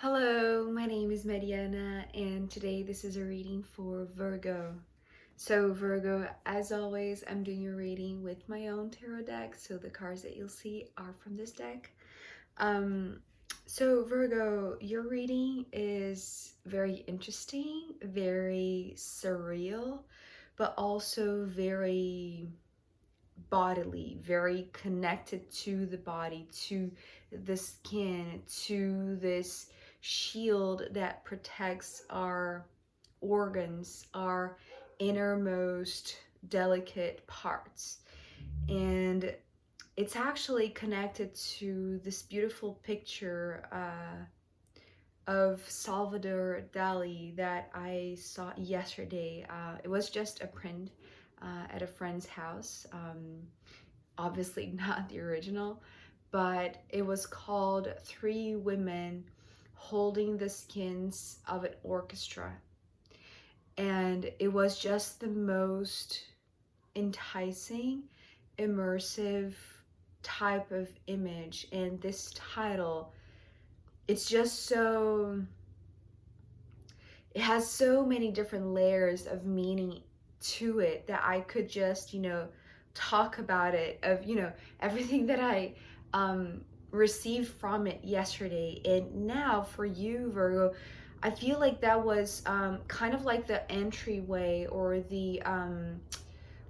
Hello, my name is Mariana, and today this is a reading for Virgo. So, Virgo, as always, I'm doing a reading with my own tarot deck, so the cards that you'll see are from this deck. Um, so, Virgo, your reading is very interesting, very surreal, but also very bodily, very connected to the body, to the skin, to this shield that protects our organs, our innermost delicate parts. And it's actually connected to this beautiful picture of Salvador Dali that I saw yesterday. It was just a print at a friend's house. Obviously not the original, but it was called Three Women Holding the Skins of an Orchestra. And it was just the most enticing, immersive type of image. And this title, it's just so, it has so many different layers of meaning to it that I could just, talk about it, of, everything that I received from it yesterday. And now for you, Virgo, I feel like that was kind of like the entryway, or the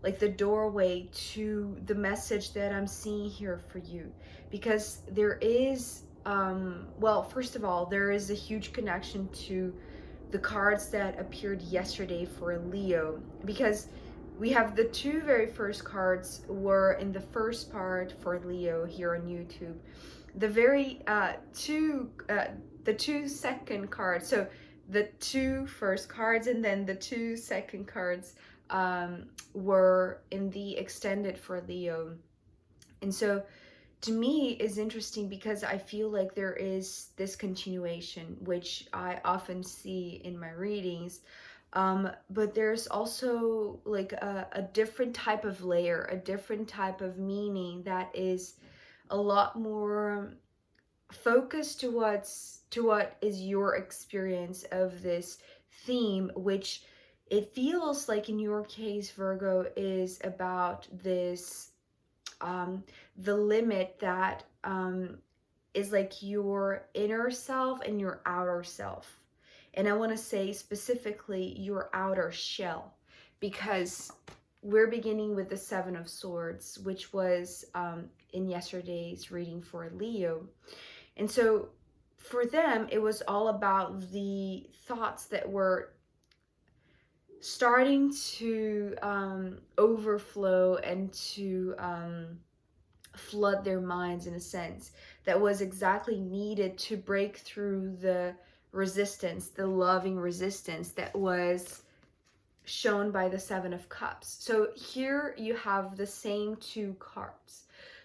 like the doorway to the message that I'm seeing here for you, because there is well, first of all, there is a huge connection to the cards that appeared yesterday for Leo, because we have the two very first cards were in the first part for Leo here on YouTube. The very the two second cards, so the two first cards and then the two second cards were in the extended for Leo. And so to me is interesting because I feel like there is this continuation, which I often see in my readings. But there's also like a different type of layer, a different type of meaning that is a lot more focused to what is your experience of this theme, which it feels like in your case, Virgo, is about this the limit that is like your inner self and your outer self. And I want to say specifically your outer shell, because we're beginning with the Seven of Swords, which was in yesterday's reading for Leo. And so for them, it was all about the thoughts that were starting to overflow and to flood their minds, in a sense that was exactly needed to break through the resistance, the loving resistance that was shown by the Seven of Cups. So here you have the same two cards,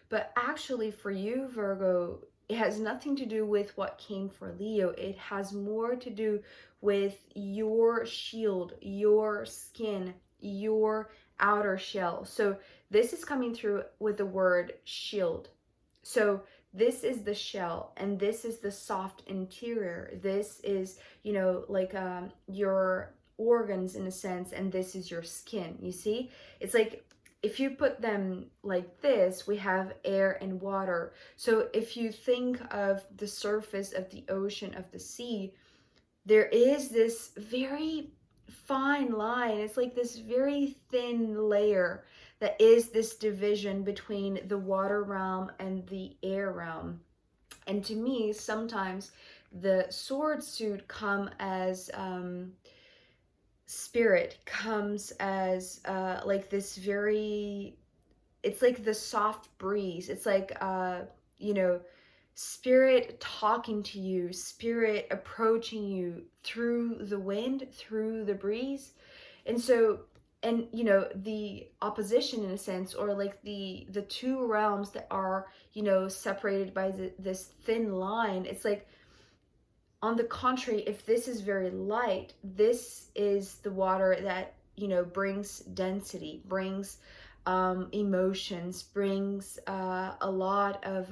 but actually for you, Virgo, it has nothing to do with what came for Leo. It has more to do with your shield, your skin, your outer shell. So this is coming through with the word shield. So this is the shell, and this is the soft interior. This is, like your organs, in a sense, and this is your skin. You see, it's like if you put them like this, we have air and water. So if you think of the surface of the ocean, of the sea, there is this very fine line. It's like this very thin layer that is this division between the water realm and the air realm. And to me, sometimes the sword suit come as spirit, comes as like this very, it's like the soft breeze. It's like spirit talking to you, spirit approaching you through the wind, through the breeze. And so, and the opposition, in a sense, or like the two realms that are separated by this thin line, it's like, on the contrary, if this is very light, this is the water that brings density, brings emotions, brings a lot of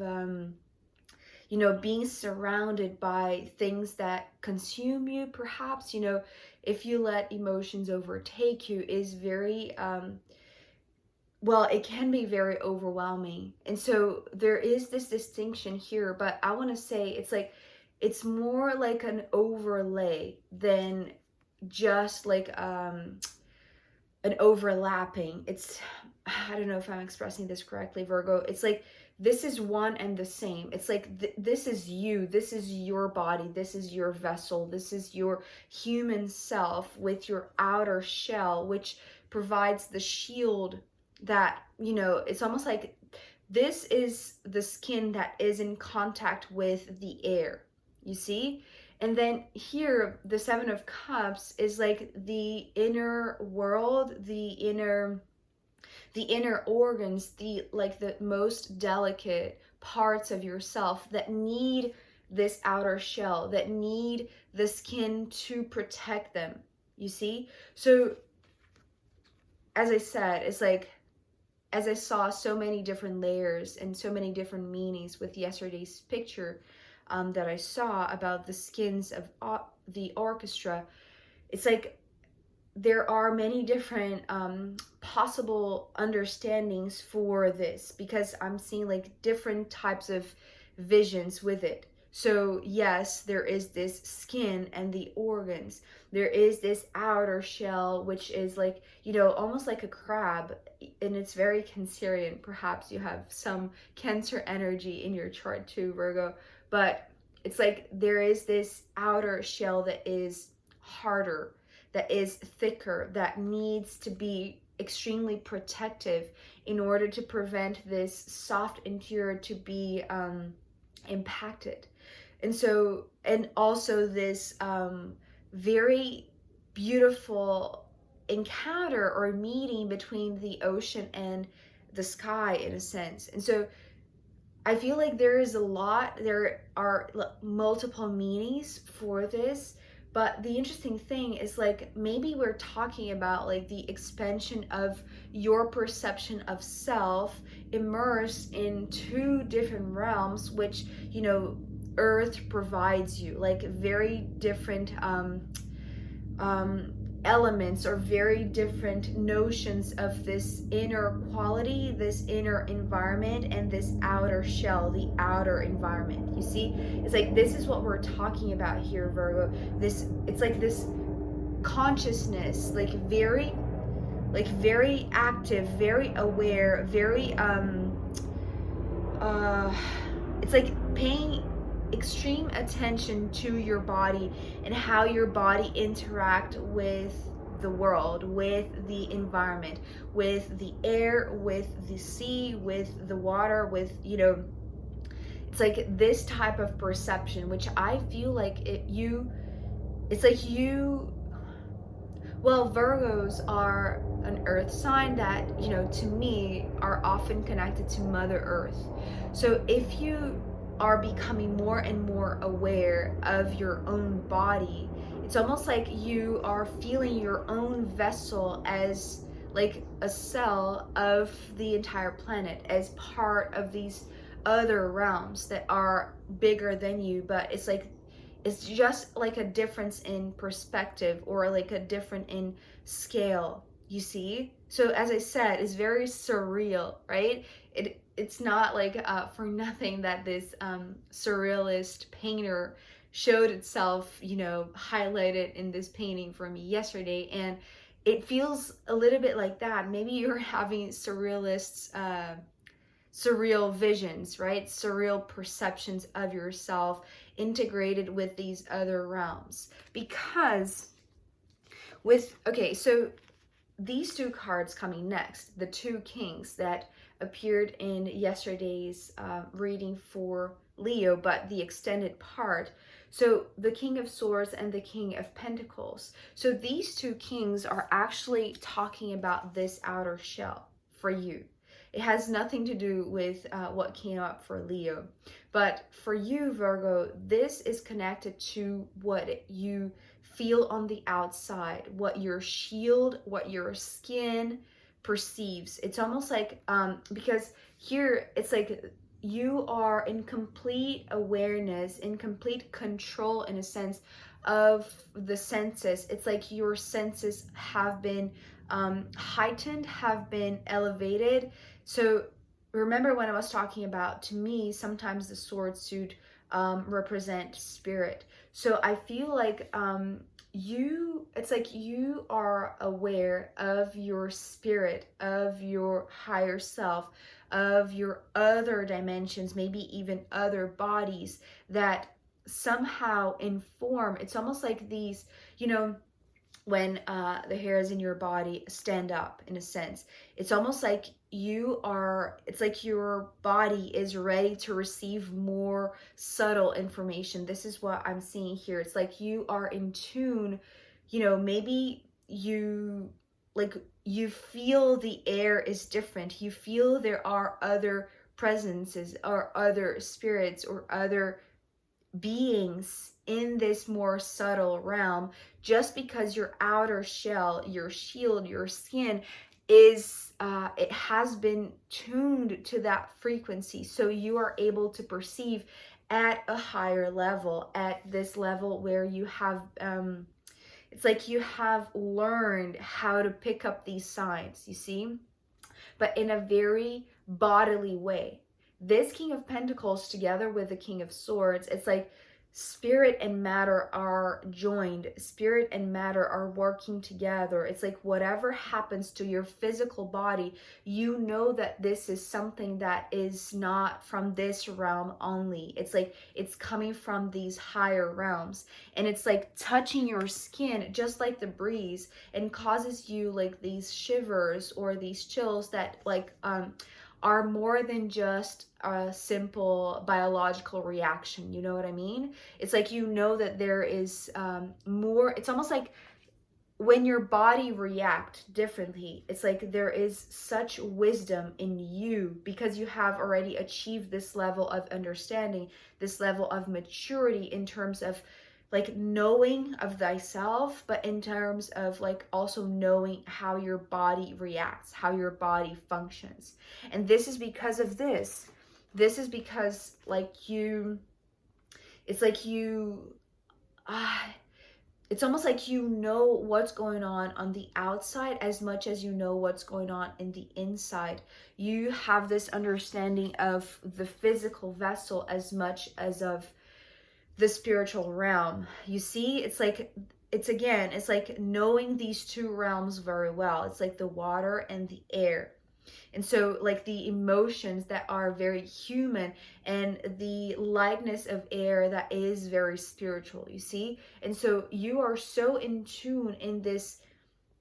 you know, being surrounded by things that consume you, perhaps, you know, if you let emotions overtake you, is very, well, it can be very overwhelming. And so there is this distinction here, but I want to say it's like, it's more like an overlay than just like an overlapping. It's, I don't know if I'm expressing this correctly, Virgo. It's like this is one and the same. It's like this is you, this is your body, this is your vessel, this is your human self with your outer shell, which provides the shield that, you know, it's almost like this is the skin that is in contact with the air, you see? And then here, the Seven of Cups is like the inner world, the inner organs, the like the most delicate parts of yourself that need this outer shell, that need the skin to protect them. You see? So as I said, it's like, as I saw so many different layers and so many different meanings with yesterday's picture that I saw about the skins of the orchestra, it's like there are many different possible understandings for this, because I'm seeing like different types of visions with it. So yes, there is this skin and the organs. There is this outer shell, which is like, you know, almost like a crab, and it's very Cancerian. Perhaps you have some Cancer energy in your chart too, Virgo. But it's like there is this outer shell that is harder, that is thicker, that needs to be extremely protective in order to prevent this soft interior to be impacted. And so, and also this very beautiful encounter or meeting between the ocean and the sky, in a sense. And so I feel like there is a lot, there are multiple meanings for this. But the interesting thing is, like, maybe we're talking about like the expansion of your perception of self immersed in two different realms, which, you know, Earth provides you, like very different elements or very different notions of this inner quality, this inner environment, and this outer shell, the outer environment. You see, it's like this is what we're talking about here, Virgo. This, it's like this consciousness, like very active, very aware, very it's like paying extreme attention to your body and how your body interact with the world, with the environment, with the air, with the sea, with the water, with, you know, it's like this type of perception, which I feel like it's like you, well, Virgos are an earth sign that, you know, to me are often connected to Mother Earth. So if you are becoming more and more aware of your own body, it's almost like you are feeling your own vessel as like a cell of the entire planet, as part of these other realms that are bigger than you. But it's like, it's just like a difference in perspective, or like a different in scale, you see? So as I said, it's very surreal, right? It's not like for nothing that this surrealist painter showed itself, you know, highlighted in this painting for me yesterday. And it feels a little bit like that. Maybe you're having surrealists surreal visions, right? Surreal perceptions of yourself integrated with these other realms. Because with, okay, so these two cards coming next, the two kings that appeared in yesterday's reading for Leo, but the extended part. So the King of Swords and the King of Pentacles. So these two kings are actually talking about this outer shell for you. It has nothing to do with what came up for Leo. But for you, Virgo, this is connected to what you feel on the outside, what your shield, what your skin perceives. It's almost like, because here it's like you are in complete awareness, in complete control in a sense of the senses. It's like your senses have been heightened, have been elevated. So remember when I was talking about, to me, sometimes the sword suit represent spirit. So I feel like it's like you are aware of your spirit, of your higher self, of your other dimensions, maybe even other bodies that somehow inform. It's almost like these, you know, when the hairs in your body stand up in a sense, it's almost like it's like your body is ready to receive more subtle information. This is what I'm seeing here. It's like you are in tune, you know, maybe like you feel the air is different, you feel there are other presences or other spirits or other beings in this more subtle realm, just because your outer shell, your shield, your skin is it has been tuned to that frequency, so you are able to perceive at a higher level, at this level where you have it's like you have learned how to pick up these signs, you see, but in a very bodily way. This King of Pentacles together with the King of Swords, it's like spirit and matter are joined. Spirit and matter are working together. It's like whatever happens to your physical body, you know that this is something that is not from this realm only. It's like it's coming from these higher realms. And it's like touching your skin just like the breeze, and causes you like these shivers or these chills that like are more than just a simple biological reaction. You know what I mean? It's like, you know that there is more. It's almost like when your body reacts differently, it's like there is such wisdom in you because you have already achieved this level of understanding, this level of maturity in terms of like knowing of thyself, but in terms of like also knowing how your body reacts, how your body functions. And this is because of this. This is because like you, it's like you, it's almost like you know what's going on the outside as much as you know what's going on in the inside. You have this understanding of the physical vessel as much as of the spiritual realm. You see, it's like, it's again, it's like knowing these two realms very well. It's like the water and the air. And so like the emotions that are very human, and the lightness of air that is very spiritual, you see? And so you are so in tune in this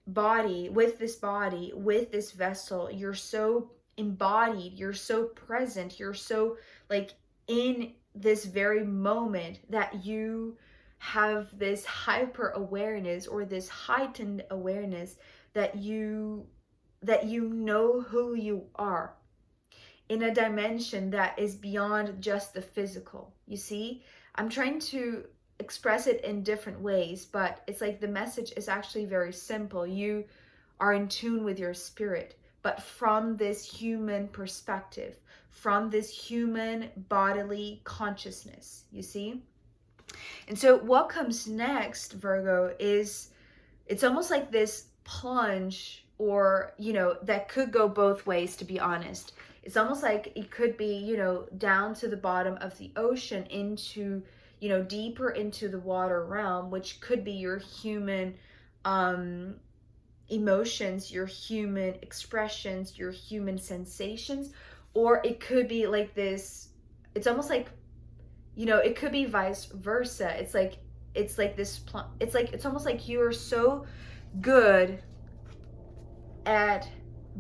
body, with this vessel. You're so embodied, you're so present, you're so like in this very moment that you have this hyper awareness or this heightened awareness that you know who you are in a dimension that is beyond just the physical. You see, I'm trying to express it in different ways, but it's like the message is actually very simple. You are in tune with your spirit, but from this human perspective, from this human bodily consciousness, you see? And so what comes next, Virgo, is it's almost like this plunge, or, you know, that could go both ways, to be honest. It's almost like it could be, you know, down to the bottom of the ocean into, you know, deeper into the water realm, which could be your human emotions, your human expressions, your human sensations, or it could be like this, it's almost like, you know, it could be vice versa. It's like this, it's almost like you are so good at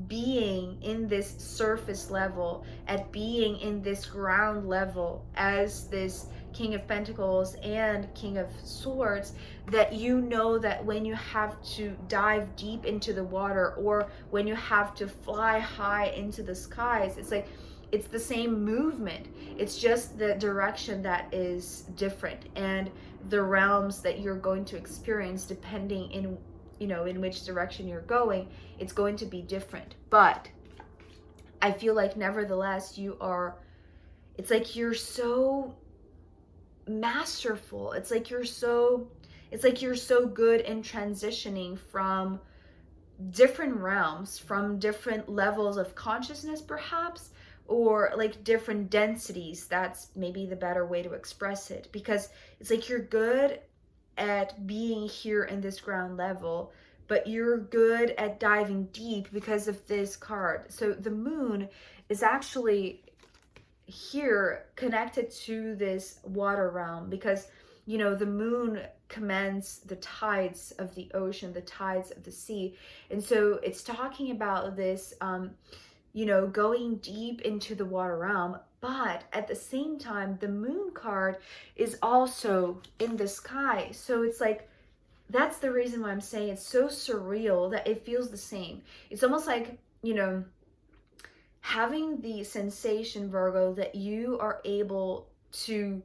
being in this surface level, at being in this ground level as this King of Pentacles and King of Swords, that you know that when you have to dive deep into the water, or when you have to fly high into the skies, it's like it's the same movement. It's just the direction that is different, and the realms that you're going to experience, depending in, you know, in which direction you're going, it's going to be different. But I feel like nevertheless you are It's like you're so masterful. It's like you're so good in transitioning from different realms, from different levels of consciousness perhaps, or like different densities. That's maybe the better way to express it, because it's like you're good at being here in this ground level, but you're good at diving deep because of this card. So the moon is actually here connected to this water realm, because the moon commands the tides of the ocean, the tides of the sea. And so it's talking about this going deep into the water realm. But at the same time, the moon card is also in the sky. So it's like, that's the reason why I'm saying it's so surreal that it feels the same. It's almost like, having the sensation, Virgo, that you are able to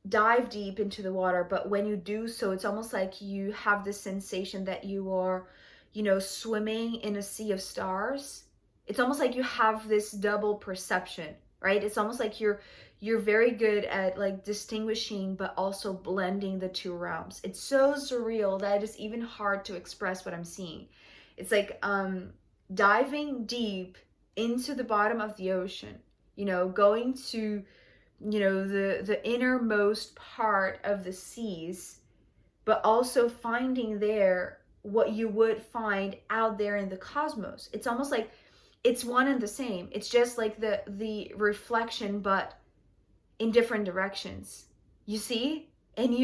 dive deep into the water, but when you do so, it's almost like you have this sensation that you are, swimming in a sea of stars. It's almost like you have this double perception, right? It's almost like you're very good at like distinguishing but also blending the two realms. It's so surreal that it is even hard to express what I'm seeing. It's like diving deep into the bottom of the ocean, going to, the innermost part of the seas, but also finding there what you would find out there in the cosmos. It's almost like it's one and the same. It's just like the reflection, but in different directions. You see? And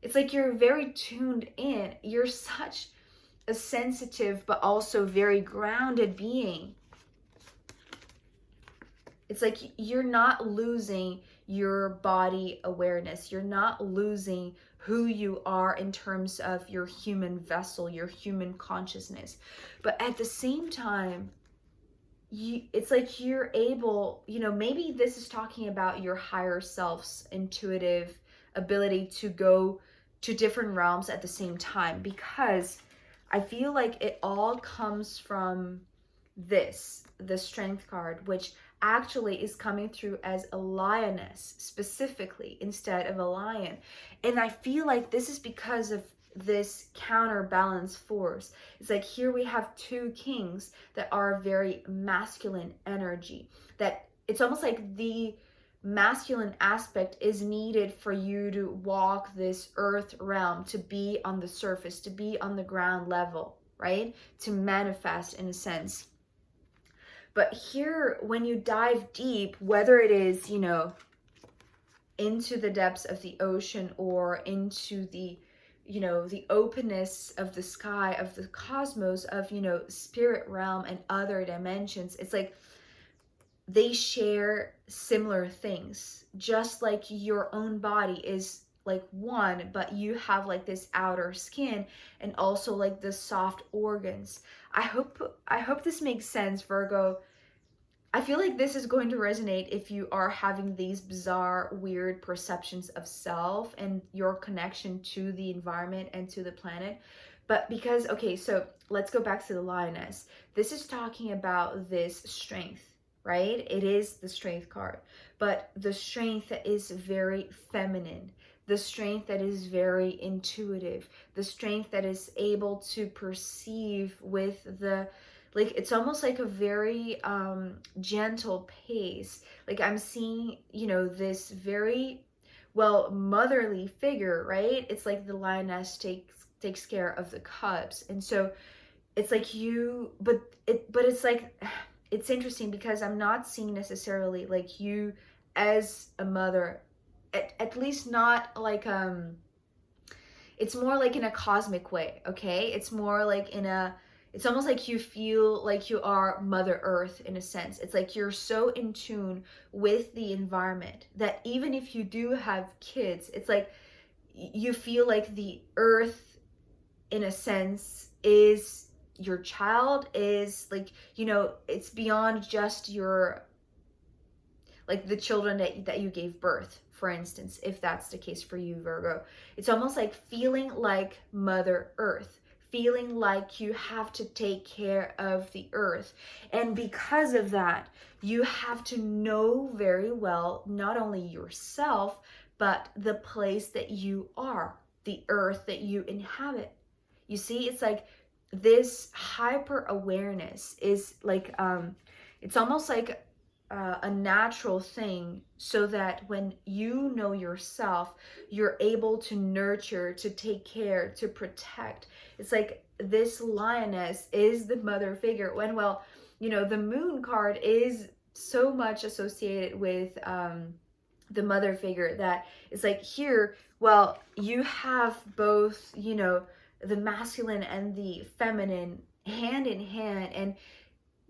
it's like you're very tuned in. You're such a sensitive but also very grounded being. It's like you're not losing your body awareness. You're not losing who you are in terms of your human vessel, your human consciousness. But at the same time, it's like you're able, maybe this is talking about your higher self's intuitive ability to go to different realms at the same time, because I feel like it all comes from the strength card, which actually is coming through as a lioness specifically instead of a lion. And I feel like this is because of this counterbalance force. It's like here we have two kings that are very masculine energy, that it's almost like the masculine aspect is needed for you to walk this earth realm, to be on the surface, to be on the ground level, right? To manifest in a sense. But here, when you dive deep, whether it is, into the depths of the ocean or into the, the openness of the sky, of the cosmos, of, spirit realm and other dimensions, it's like they share similar things. Just like your own body is like one, but you have like this outer skin and also like the soft organs. I hope this makes sense, Virgo. I feel like this is going to resonate if you are having these bizarre, weird perceptions of self and your connection to the environment and to the planet. But because, okay, so let's go back to the lioness. This is talking about this strength, right? It is the strength card, but the strength that is very feminine, the strength that is very intuitive, the strength that is able to perceive with the, like, it's almost like a very gentle pace. Like I'm seeing, this very motherly figure, right? It's like the lioness takes care of the cubs. And so it's like but it's like, it's interesting because I'm not seeing necessarily like you as a mother, at least not like it's more like in a cosmic way, okay? It's more like it's almost like you feel like you are Mother Earth in a sense. It's like you're so in tune with the environment that even if you do have kids, it's like you feel like the earth in a sense is your child, is like, it's beyond just your, like the children that you gave birth, for instance, if that's the case for you, Virgo. It's almost like feeling like Mother Earth, feeling like you have to take care of the earth. And because of that, you have to know very well not only yourself, but the place that you are, the earth that you inhabit. You see, it's like this hyper awareness is like, it's almost like a natural thing, so that when you know yourself, you're able to nurture, to take care, to protect. It's like this lioness is the mother figure. When, well, you know, the moon card is so much associated with the mother figure, that it's like here, well, you have both, you know, the masculine and the feminine hand in hand. And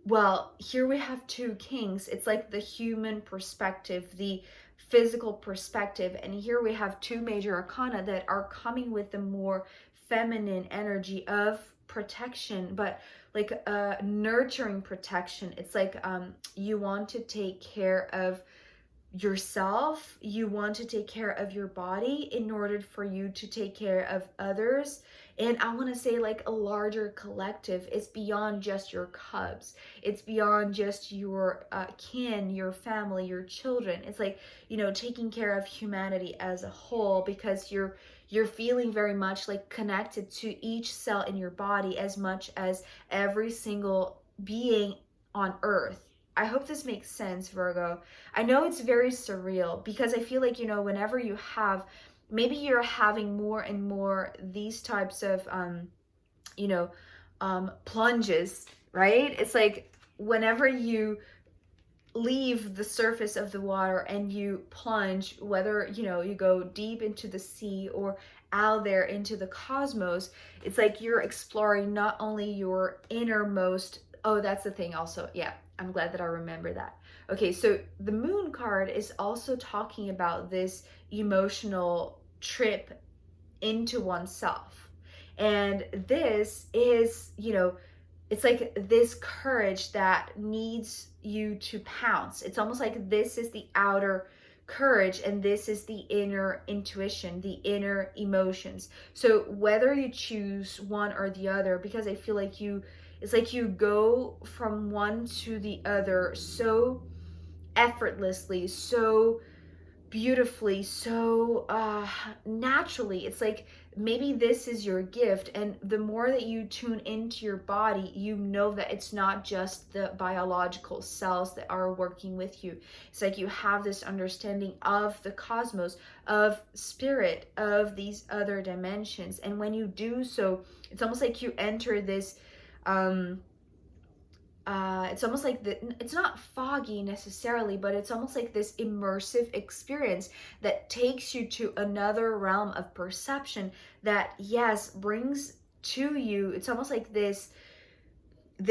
well, here we have two kings. It's like the human perspective, the physical perspective. And here we have two major arcana that are coming with the more feminine energy of protection, but like a nurturing protection. It's like you want to take care of yourself, you want to take care of your body in order for you to take care of others. And I want to say, like, a larger collective. It's beyond just your cubs, it's beyond just your kin, your family, your children. It's like, you know, taking care of humanity as a whole, because you're feeling very much like connected to each cell in your body as much as every single being on earth. I hope this makes sense, Virgo. I know it's very surreal, because I feel like, you know, whenever you have, maybe you're having more and more these types of, you know, plunges, right? It's like whenever you leave the surface of the water and you plunge, whether, you know, you go deep into the sea or out there into the cosmos, it's like you're exploring not only your innermost. Oh, that's the thing also. Yeah, I'm glad that I remember that. Okay, so the moon card is also talking about this emotional trip into oneself. And this is, you know, it's like this courage that needs you to pounce. It's almost like this is the outer courage and this is the inner intuition, the inner emotions. So whether you choose one or the other, because I feel like it's like you go from one to the other so effortlessly, so beautifully, so naturally. It's like maybe this is your gift, and the more that you tune into your body, you know that it's not just the biological cells that are working with you. It's like you have this understanding of the cosmos, of spirit, of these other dimensions. And when you do so, it's almost like you enter this it's almost like it's not foggy necessarily, but it's almost like this immersive experience that takes you to another realm of perception that, yes, brings to you, it's almost like this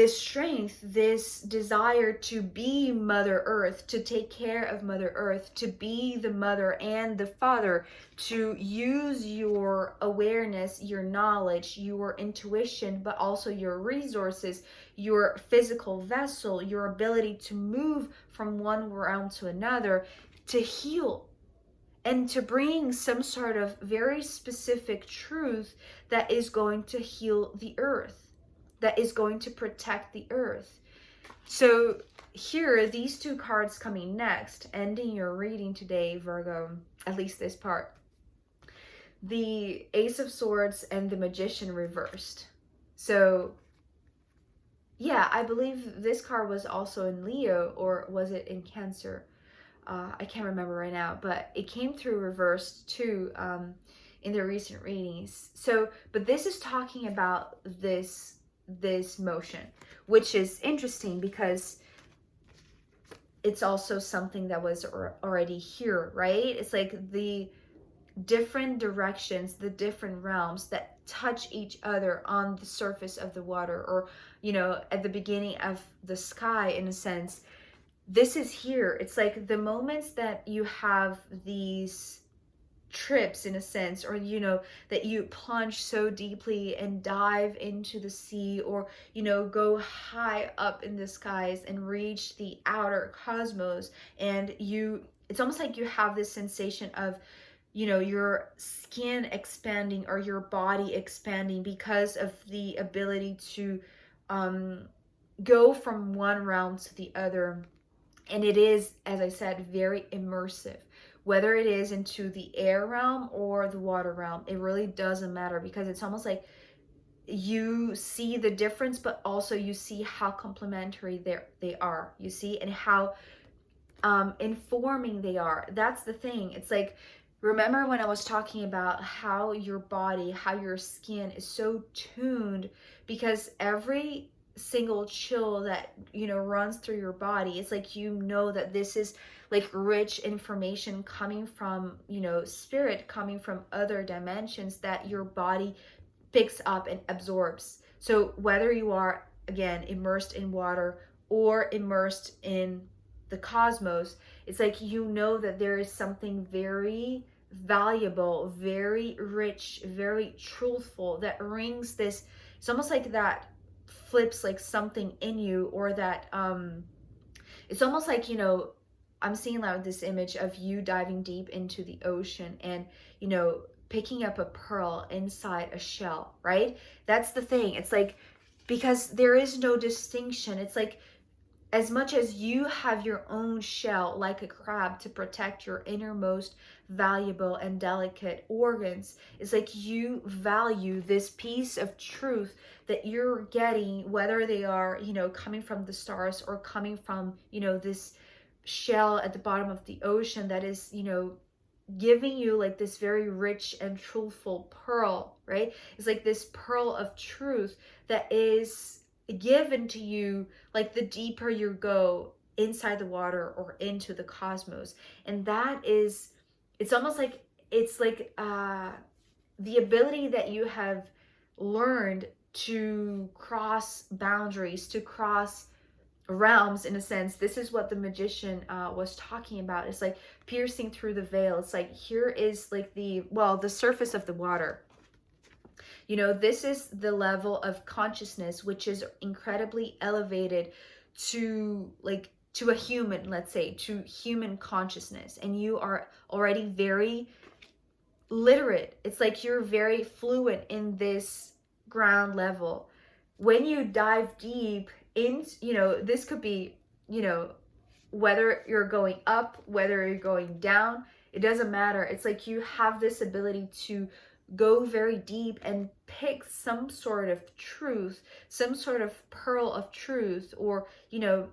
strength, this desire to be Mother Earth, to take care of Mother Earth, to be the mother and the father, to use your awareness, your knowledge, your intuition, but also your resources, your physical vessel, your ability to move from one realm to another, to heal and to bring some sort of very specific truth that is going to heal the earth, that is going to protect the earth. So here, these two cards coming next, ending your reading today, Virgo, at least this part. The Ace of Swords and the Magician reversed. So yeah, I believe this card was also in Leo, or was it in Cancer? I can't remember right now, but it came through reversed too in the recent readings. So, but this is talking about this motion, which is interesting because it's also something that was already here, right? It's like the different directions, the different realms that touch each other on the surface of the water, or, you know, at the beginning of the sky, in a sense. This is here. It's like the moments that you have these trips, in a sense, or, you know, that you plunge so deeply and dive into the sea, or, you know, go high up in the skies and reach the outer cosmos. And it's almost like you have this sensation of you know, your skin expanding or your body expanding because of the ability to go from one realm to the other. And it is, as I said, very immersive. Whether it is into the air realm or the water realm, it really doesn't matter, because it's almost like you see the difference, but also you see how complementary they are, you see, and how informing they are. That's the thing. It's like, remember when I was talking about how your body, how your skin is so tuned, because every single chill that, you know, runs through your body, it's like, you know, that this is like rich information coming from, you know, spirit, coming from other dimensions that your body picks up and absorbs. So whether you are, again, immersed in water or immersed in the cosmos, it's like, you know, that there is something very valuable, very rich, very truthful that rings this. It's almost like that flips like something in you, or that it's almost like, you know, I'm seeing like this image of you diving deep into the ocean and, you know, picking up a pearl inside a shell, right? That's the thing. It's like, because there is no distinction. It's like, as much as you have your own shell like a crab to protect your innermost valuable and delicate organs, it's like you value this piece of truth that you're getting, whether they are, you know, coming from the stars or coming from, you know, this shell at the bottom of the ocean that is, you know, giving you like this very rich and truthful pearl, right? It's like this pearl of truth that is given to you like the deeper you go inside the water or into the cosmos. And that is, it's almost like, it's like the ability that you have learned to cross boundaries, to cross realms, in a sense. This is what the magician was talking about. It's like piercing through the veil. It's like, here is like the, well, the surface of the water. You know, this is the level of consciousness which is incredibly elevated to like, to a human, let's say, to human consciousness. And you are already very literate. It's like you're very fluent in this ground level. When you dive deep in, you know, this could be, you know, whether you're going up, whether you're going down, it doesn't matter. It's like you have this ability to go very deep and pick some sort of truth, some sort of pearl of truth, or, you know,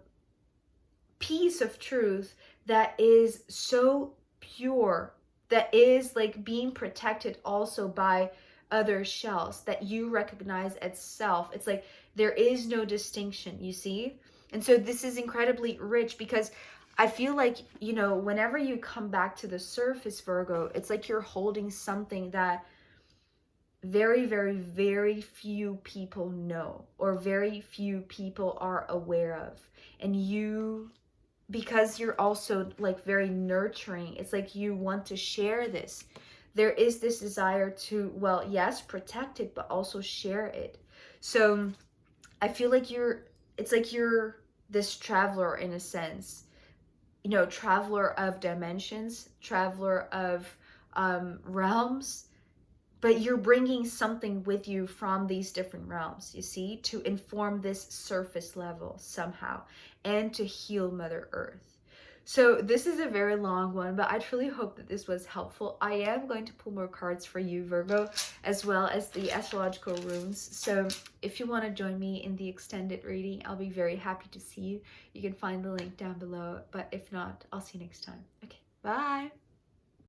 piece of truth that is so pure, that is like being protected also by other shells that you recognize as self. It's like there is no distinction, you see? And so this is incredibly rich, because I feel like, you know, whenever you come back to the surface, Virgo, it's like you're holding something that very, very, very few people know, or very few people are aware of. And you, because you're also like very nurturing, it's like you want to share this. There is this desire to, well, yes, protect it, but also share it. So I feel like you're, it's like you're this traveler in a sense, you know, traveler of dimensions, traveler of realms, but you're bringing something with you from these different realms, you see, to inform this surface level somehow, and to heal Mother Earth. So this is a very long one, but I truly hope that this was helpful. I am going to pull more cards for you, Virgo, as well as the astrological runes. So if you want to join me in the extended reading, I'll be very happy to see you. You can find the link down below, but if not, I'll see you next time. Okay, bye!